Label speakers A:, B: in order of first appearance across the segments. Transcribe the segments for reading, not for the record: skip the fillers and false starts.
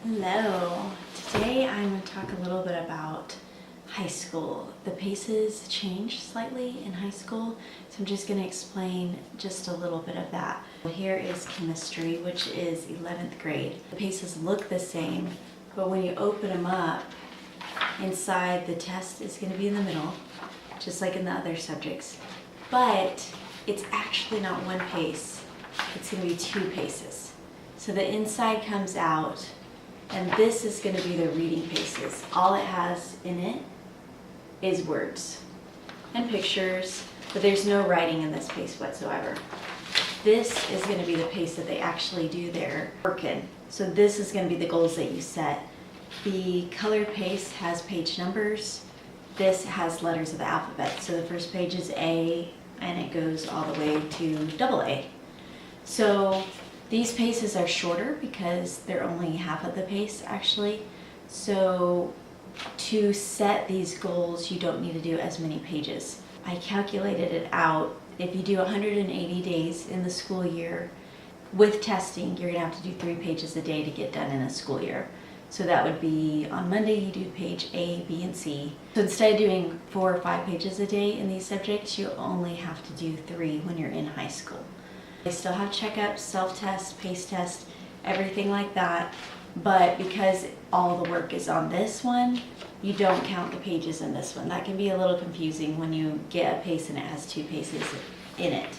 A: Hello. Today I'm going to talk a little bit about high school. The paces change slightly in high school, so I'm just going to explain just a little bit of that. Here is chemistry, which is 11th grade. The paces look the same, but when you open them up, inside the test is going to be in the middle, just like in the other subjects. But it's actually not one pace, it's going to be two paces. So the inside comes out, and this is going to be the reading paces. All it has in it is words and pictures, but there's no writing in this pace whatsoever. This is going to be the pace that they actually do their work in. So this is going to be the goals that you set. The colored pace has page numbers. This has letters of the alphabet. So the first page is A, and it goes all the way to AA. So these paces are shorter because they're only half of the pace actually. So to set these goals, you don't need to do as many pages. I calculated it out. If you do 180 days in the school year with testing, you're gonna have to do 3 pages a day to get done in a school year. So that would be on Monday you do page A, B, and C. So instead of doing 4 or 5 pages a day in these subjects, you only have to do 3 when you're in high school. They still have checkups, self-test, pace test, everything like that. But because all the work is on this one, you don't count the pages in this one. That can be a little confusing when you get a pace and it has 2 paces in it.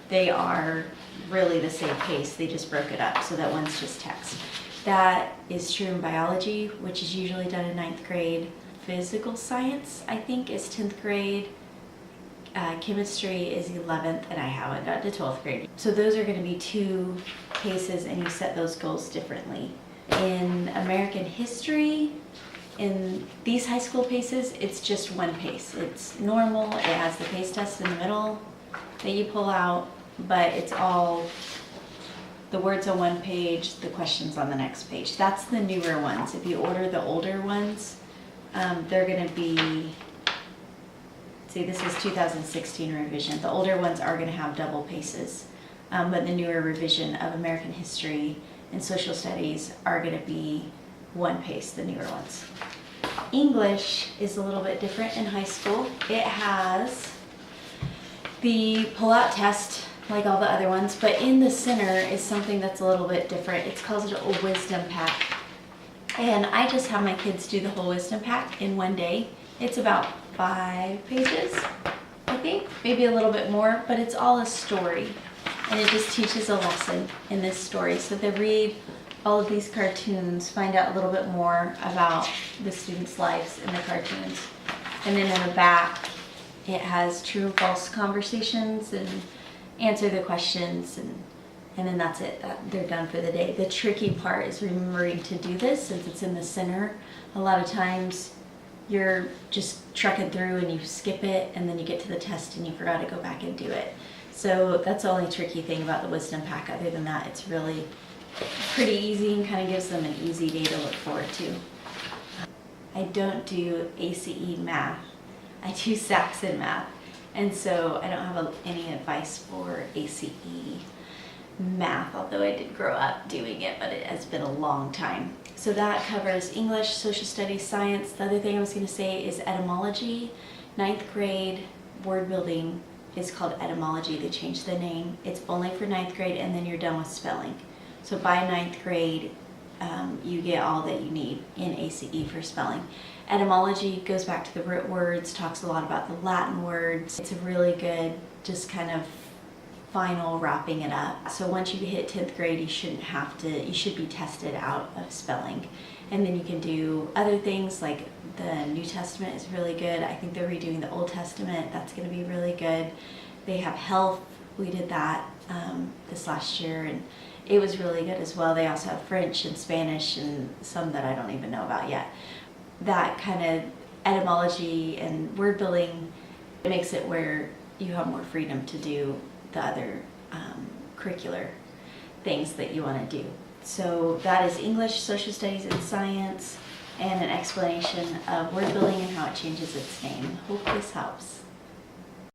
A: They are really the same pace, they just broke it up so that one's just text. That is true in biology, which is usually done in 9th grade. Physical science, I think, is 10th grade. Chemistry is 11th, and I haven't got to 12th grade. So those are going to be 2 paces, and you set those goals differently. In American history, in these high school paces, it's just 1 pace. It's normal, it has the pace test in the middle that you pull out, but it's all the words on 1 page, the questions on the next page. That's the newer ones. If you order the older ones, they're going to be, see, this is 2016 revision. The older ones are going to have double paces, but the newer revision of American history and social studies are going to be 1 pace, the newer ones. English is a little bit different in high school. It has the pull-out test like all the other ones, but in the center is something that's a little bit different. It's called a wisdom pack. And I just have my kids do the whole wisdom pack in 1 day. It's about 5 pages, I think, maybe a little bit more, but it's all a story. And it just teaches a lesson in this story. So they read all of these cartoons, find out a little bit more about the students' lives in the cartoons. And then in the back, it has true and false conversations and answer the questions, and then that's it. They're done for the day. The tricky part is remembering to do this since it's in the center. A lot of times you're just trucking through and you skip it, and then you get to the test and you forgot to go back and do it. So that's the only tricky thing about the wisdom pack. Other than that, it's really pretty easy and kind of gives them an easy day to look forward to. I don't do ACE math. I do Saxon math. And so I don't have any advice for ACE math, although I did grow up doing it, but it has been a long time. So that covers English, social studies, science. The other thing I was going to say is etymology. 9th grade word building is called etymology. They changed the name. It's only for 9th grade, and then you're done with spelling. So by 9th grade, you get all that you need in ACE for spelling. Etymology goes back to the root words, talks a lot about the Latin words. It's a really good, just kind of final wrapping it up. So once you hit 10th grade, you should be tested out of spelling. And then you can do other things like the New Testament is really good. I think they're redoing the Old Testament. That's going to be really good. They have health. We did that this last year, and it was really good as well. They also have French and Spanish and some that I don't even know about yet. That kind of etymology and word building, it makes it where you have more freedom to do the other curricular things that you want to do. So that is English, social studies, and science, and an explanation of word building and how it changes its name. Hope this helps.